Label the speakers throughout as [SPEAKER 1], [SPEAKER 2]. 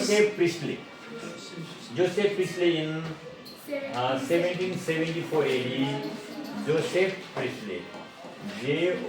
[SPEAKER 1] Joseph Priestley. Joseph Priestley in 1774 AD. Joseph Priestley. Joseph.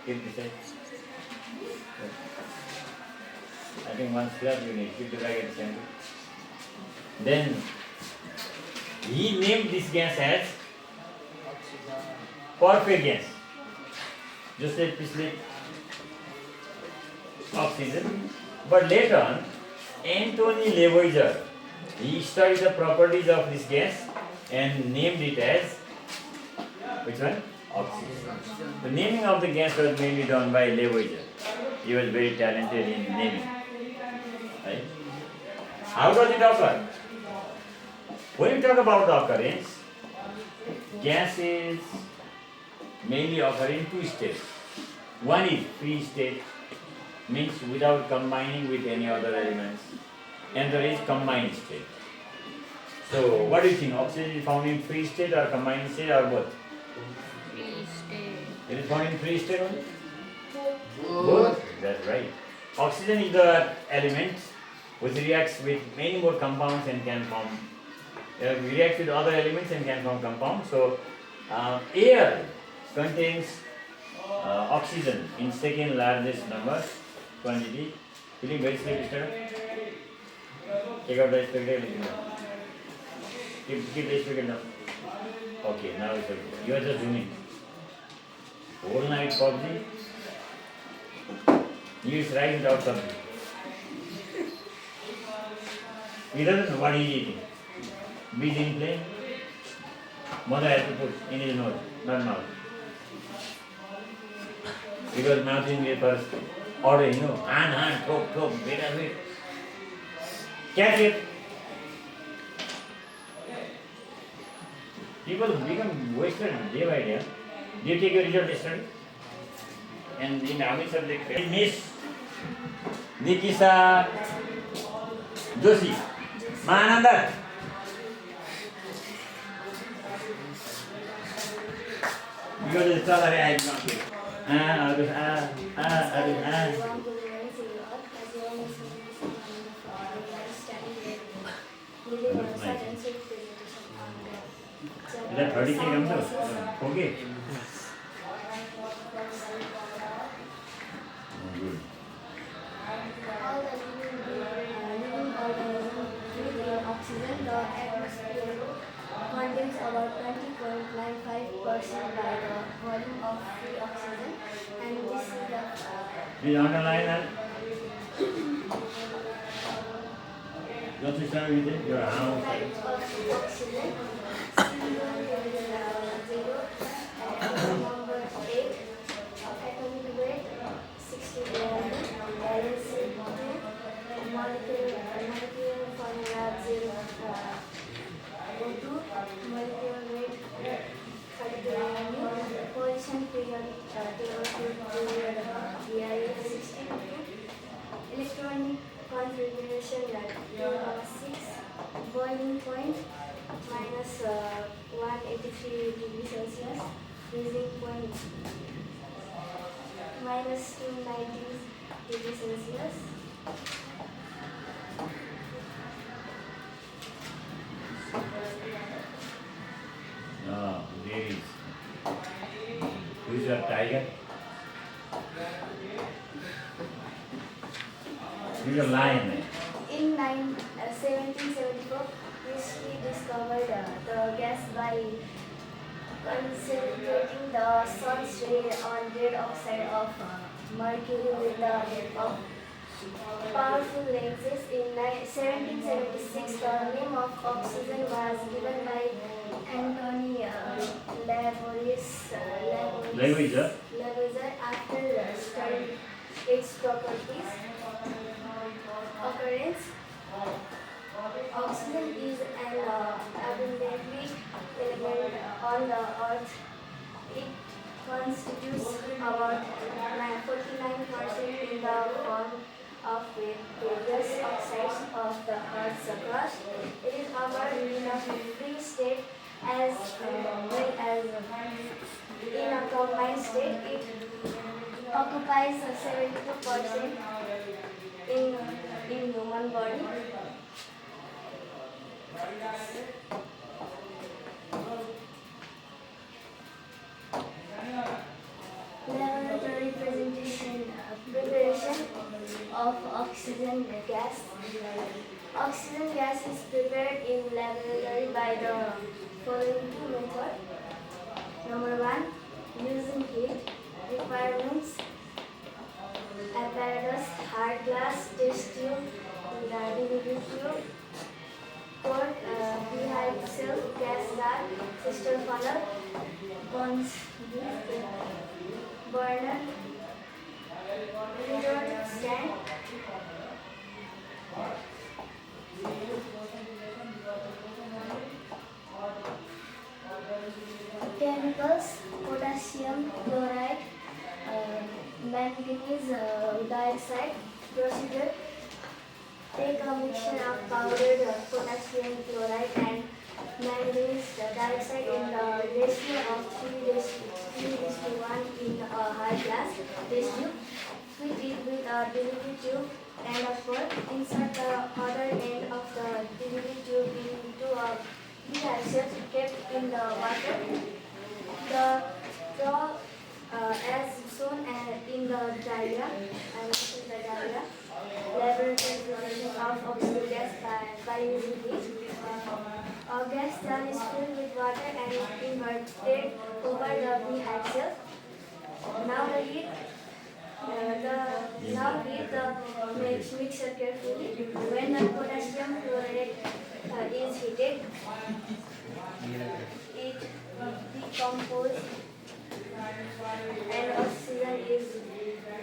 [SPEAKER 1] Keep this side. I think one scrap you need. Keep the bag at the center. Then he named this gas as perfect gas. Joseph Priestley, oxygen. But later on, Anthony Lavoisier, he studied the properties of this gas and named it as which one? Oxygen. The naming of the gas was mainly done by Lavoisier. He was very talented in naming. Right? How does it occur? When we talk about the occurrence, gases mainly occur in two states. One is free state, means without combining with any other elements, and there is combined state. So, what do you think? Oxygen is found in free state or combined state or both?
[SPEAKER 2] Free state.
[SPEAKER 1] It is found in free state only? Both. That's right. Oxygen is the element which reacts with many more compounds and can form. Reacts with other elements and can form compounds. So, air contains oxygen in second largest number quantity. Feeling very sleepy, Mr. Take out the spectacle. Keep the spectacle down. Okay, now it's okay. You are just zooming. Whole night PUBG. He is right without something. He doesn't know what he is eating. Bees in plane. Mother has to put in his nose, not mouth. Because mouth in the first order, hand, throat, wait a bit. Catch it. People become wasted day by day. Do you take your result yesterday? And in how many subjects? Miss Nikisha Joshi. Manandhar. Because it's all I have not here. Is that 30K comes out? Okay. Good.
[SPEAKER 3] All the living organisms breathe oxygen. The atmosphere contains about 20.95% by the volume of free oxygen, and this is the
[SPEAKER 1] Please underline that. Don't you start with it? Your house.
[SPEAKER 3] type of oxygen. Zero, number 8, atomic weight 61, balance 2, molecular formula 0, O2, molecular weight 32, position periodic table BIS 62, electronic configuration like 2.6, boiling point minus 183 degrees Celsius, freezing point minus 290 degrees Celsius.
[SPEAKER 1] There is. Who is your tiger? Who is your lion?
[SPEAKER 3] In 1774, Priestley discovered the gas by concentrating the sun's ray on red oxide of mercury with the help of powerful lenses. In 1776, the name of oxygen was given by Anthony
[SPEAKER 1] Lavoisier.
[SPEAKER 3] after studying its properties. Occurrence. Oxygen is an abundantly element on the earth. It constitutes about 49% in the form of various oxides of the earth's crust. It is covered in a free state as well as in a combined state. It occupies 72% in human body. Laboratory preparation of oxygen gas. Oxygen gas is prepared in laboratory by the following two methods. Number one, using heat. Requirements: apparatus, hard glass, test tube, delivery tube, port, behind cell, gas guard, system funnel, burns, burner, periodic stand. Chemicals: potassium chloride, manganese dioxide. Procedure: take a mixture of powdered potassium chloride and manganese dioxide in the ratio of 3:1 in a high glass test tube. Fill it with a delivery tube and a port. Insert the other end of the delivery tube into a dehydrator kept in the water. The draw as shown in the diagram. Laboratory preparation of oxygen gas by using heat. A gas cell is filled with water and inverted over the dehydrator. Now heat the mixture carefully. When the potassium chloride is heated, it decomposes and oxygen is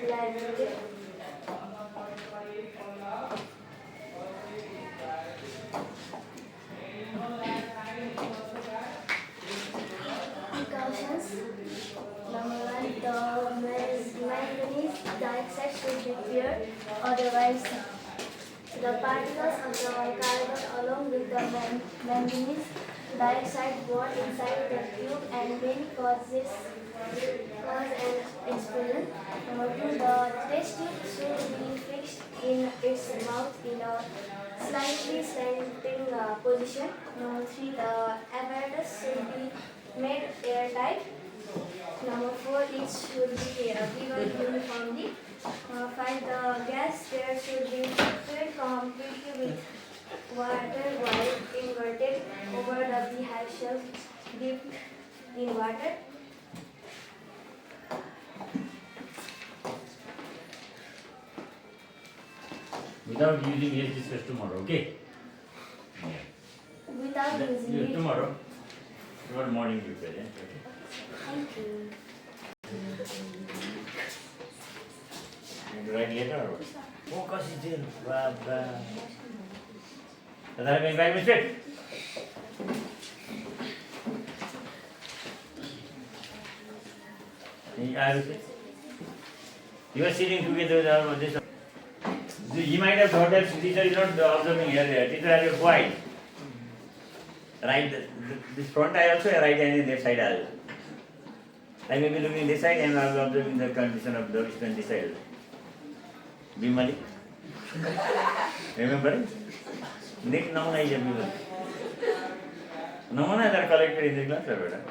[SPEAKER 3] liberated. Precautions. Number one, the manganese dioxide should be pure, otherwise the particles of the carbon along with the manganese dioxide bond inside the tube and may cause an explosion. Number two, the test tube should be fixed in its mouth in a slightly slanting position. Number three, the apparatus should be made airtight. Number four, it should be given uniformly. Number five, the gas there should be filled completely with water while inverted over the beehive shelf dipped in water.
[SPEAKER 1] Without using, let's discuss tomorrow, okay?
[SPEAKER 3] Without using it.
[SPEAKER 1] Tomorrow morning you present, okay?
[SPEAKER 3] Thank you.
[SPEAKER 1] You write later or what? Focus is in. Baba. Is that going 5 minutes? You are sitting together with this. He might have thought that teacher is not observing here. Teacher has a quiet. Right, this front eye also, right hand and left side also. I may be looking this side and I will observing the condition of the wristband this side. Bimali. Remember it? Next noun is Bimali. Noun are collected in the class, better.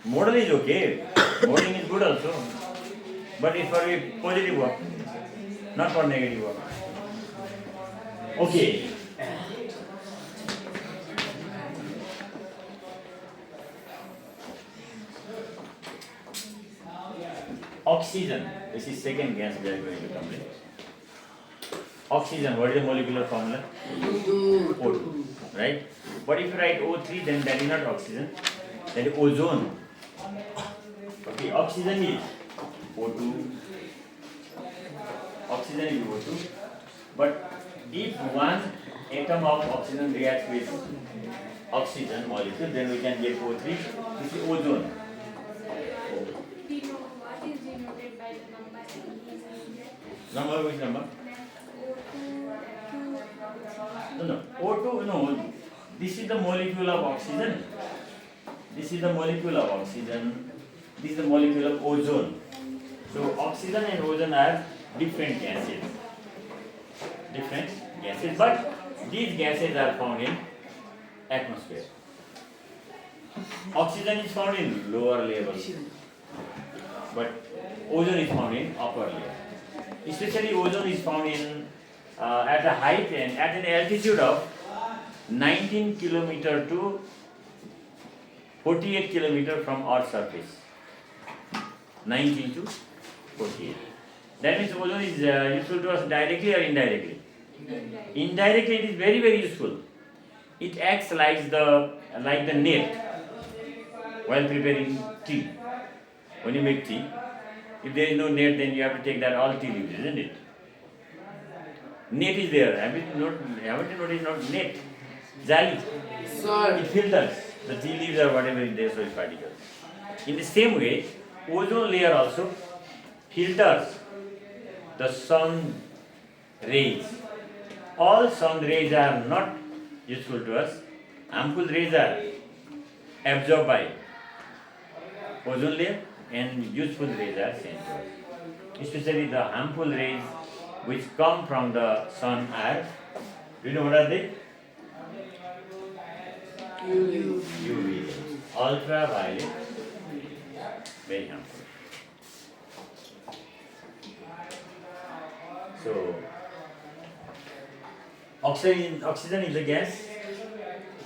[SPEAKER 1] Model is okay. Modeling is good also. But it's for a positive work, not for negative work. Okay. Oxygen, this is second gas we are going to complete. Oxygen, what is the molecular formula? O2, right? But if you write O3, then that is not oxygen, that is ozone. Okay, oxygen is O2. Oxygen is O2. But if one atom of oxygen reacts with oxygen molecule, then we can get O3. This is ozone. Number which number? No. O2, no. This is the molecule of oxygen. This is the molecule of oxygen. This is the molecule of ozone. So oxygen and ozone are different gases. Different gases, but these gases are found in atmosphere. Oxygen is found in lower levels, but ozone is found in upper layer. Especially ozone is found in at a height and at an altitude of 19 kilometer to 48 kilometer from Earth's surface. 19 to 48. That means ozone is useful to us directly or indirectly. Indirectly, it is very useful. It acts like the net while preparing tea. When you make tea, if there is no net, then you have to take that all tea leaves, isn't it? Net is there. Haven't you noticed not net? Jali. It filters the tea leaves or whatever is there, so particles. In the same way, ozone layer also filters the sun rays. All sun rays are not useful to us. Harmful rays are absorbed by ozone layer and useful rays are sent to us. Especially the harmful rays which come from the sun are, do you know what are they? UV rays. Ultraviolet, very harmful. So, oxygen is a gas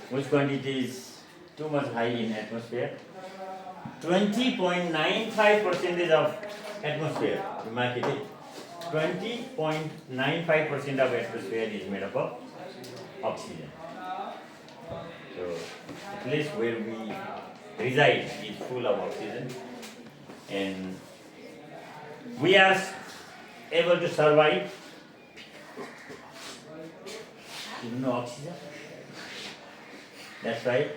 [SPEAKER 1] whose quantity is too much high in atmosphere. 20.95% of atmosphere, mark it. 20.95% of atmosphere is made up of oxygen. So, the place where we reside is full of oxygen, and we are able to survive. No oxygen. That's why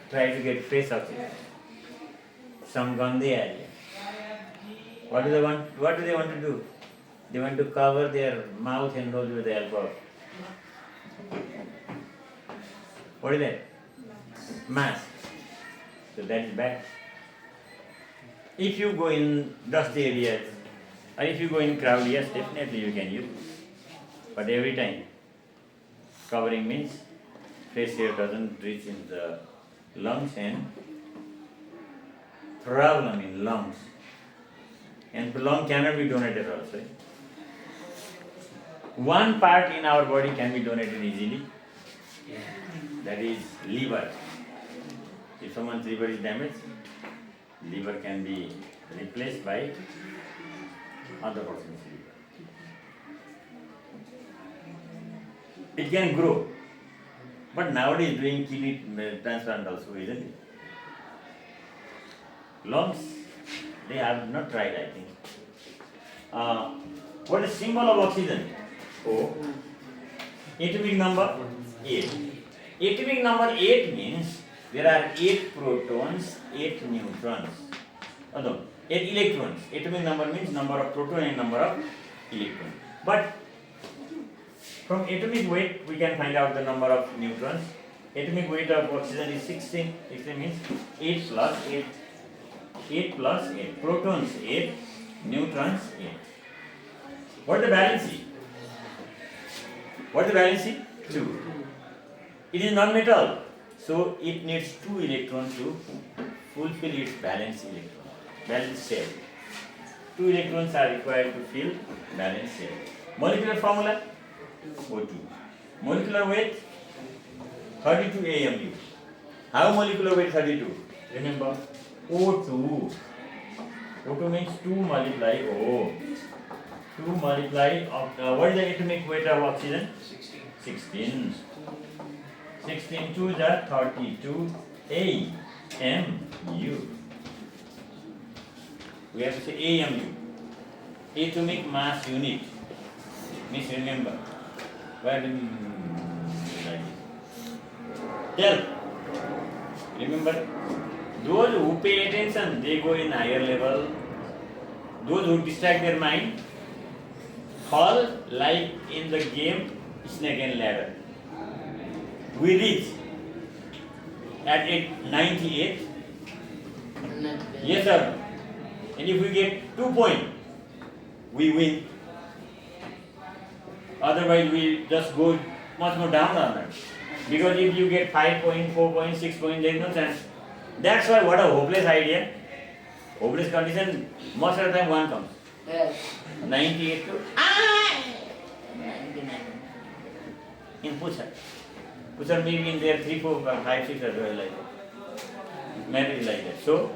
[SPEAKER 1] try to get fresh oxygen. Some gandhi area. What do they want? What do they want to do? They want to cover their mouth and nose with alcohol. What is that? Mask. So that is bad. If you go in dusty areas, or if you go in crowd, yes, definitely you can use. But every time, covering means fresh air doesn't reach in the lungs and problem in lungs. And lung cannot be donated also. One part in our body can be donated easily. That is liver. If someone's liver is damaged, liver can be replaced by other person's liver. It can grow. But nowadays doing kidney transplant also, isn't it? Lungs, they have not tried, I think. What is symbol of oxygen? O. Atomic number 8. Atomic number 8 means there are 8 protons, 8 neutrons. No, 8 electrons. Atomic number means number of protons and number of electrons. But from atomic weight we can find out the number of neutrons. Atomic weight of oxygen is 16. 16 means 8 plus 8. 8 plus 8. Protons 8, neutrons 8. What is the valency? What is the valency? 2. It is non-metal, so it needs 2 electrons to fulfill its valence electron, valence shell. 2 electrons are required to fill valence shell. Molecular formula? O2. Molecular weight? 32 AMU. How molecular weight 32? Remember? O2. O2 means 2 multiply O. 2 multiply of, what is the atomic weight of oxygen? 16. 16 2 is 32 AMU. We have to say AMU. Atomic mass unit. Miss, remember. Where do you tell? Remember, those who pay attention, they go in higher level. Those who distract their mind fall like in the game Snake and Ladder. We reach at 98. Yes, sir. And if we get 2 points, we win. Otherwise, we just go much more down on that. Because if you get 5 points, 4 points, 6 points, there is no chance. That's why what a hopeless idea. Hopeless condition, most of the time one comes.
[SPEAKER 4] Yes.
[SPEAKER 1] 98 to 99. In Pusar. Pusar maybe in there 3, 4, 5, 6 as well like that. Math is like that. So,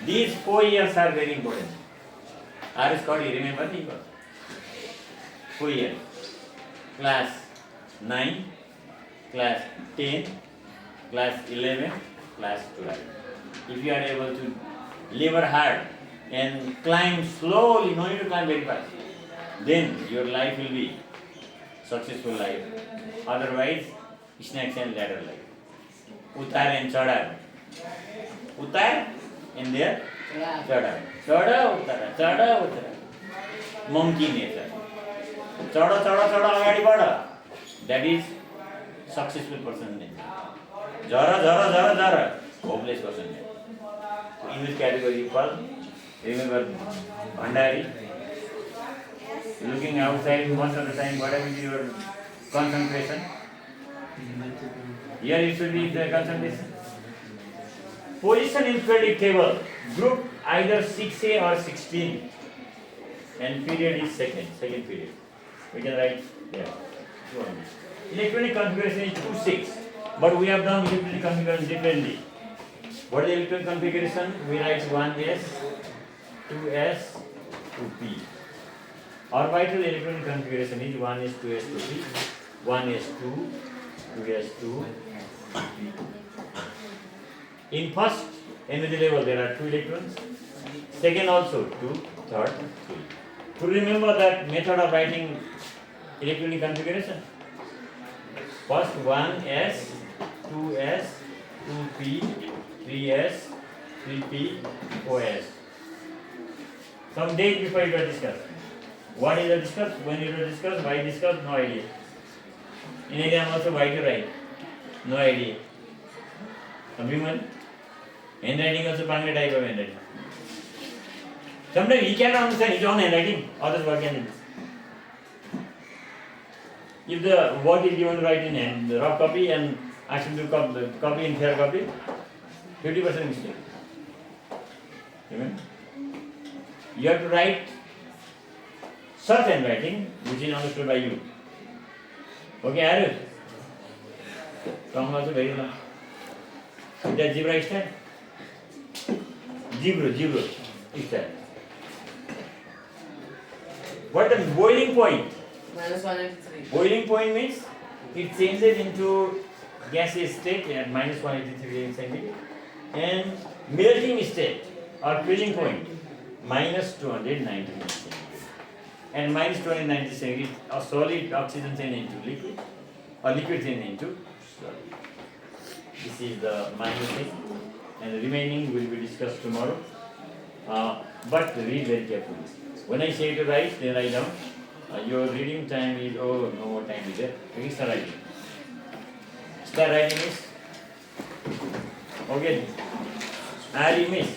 [SPEAKER 1] these 4 years are very important. R. Scotty, remember the 4 years. Class 9, class 10, class 11, class 12. If you are able to labor hard and climb slowly, no need to climb very fast, then your life will be successful life. Otherwise, snakes and ladder life. Utar and chada. Utar and there chada. Chada, utara. Monkey nature. Chada, agadi bada. That is successful person nature. Jara. Hopeless person nature. In which category you fall? Remember Bhandari? Looking outside most of the time, whatever is your concentration? Here it should be the concentration. Position in periodic table. Group either 6A or 16. And period is second period. We can write there. Electronic configuration is 2, 6. But we have done electronic configuration differently. What is the electronic configuration? We write 1S, 2S, 2P. Orbital electronic configuration is 1S, 2S, 2P, 1S, 2, 2S, 2, P. In first energy level, there are 2 electrons. Second also 2, third 3. To remember that method of writing electronic configuration, first 1S, 2S, 2P, 3S, 3P, 4S. Some days before it was discussed. What is it discussed? When it was discussed, why discussed? No idea. In exam also why to write? No idea. Everyone? Handwriting also Pangre type of handwriting. Sometimes he cannot understand his own handwriting, others work in it. If the work is given to write in hand, the rough copy and ask him to copy in fair copy, 50% mistake. Amen. You have to write such handwriting which is understood by you. Okay, Arif? Tongue also very long. Is that zebra style? Zebra style. What is the boiling point?
[SPEAKER 4] -183.
[SPEAKER 1] Boiling point means it changes into gaseous state at -183 centigrade and melting state or freezing point -290 centigrade. And -290 centigrade, a solid oxygen change into liquid or liquid change into solid. This is the minor thing, and the remaining will be discussed tomorrow. But read very carefully. When I say to write, then write down. Your reading time is, no more time is there. Okay, start writing. Start writing is, okay, I miss.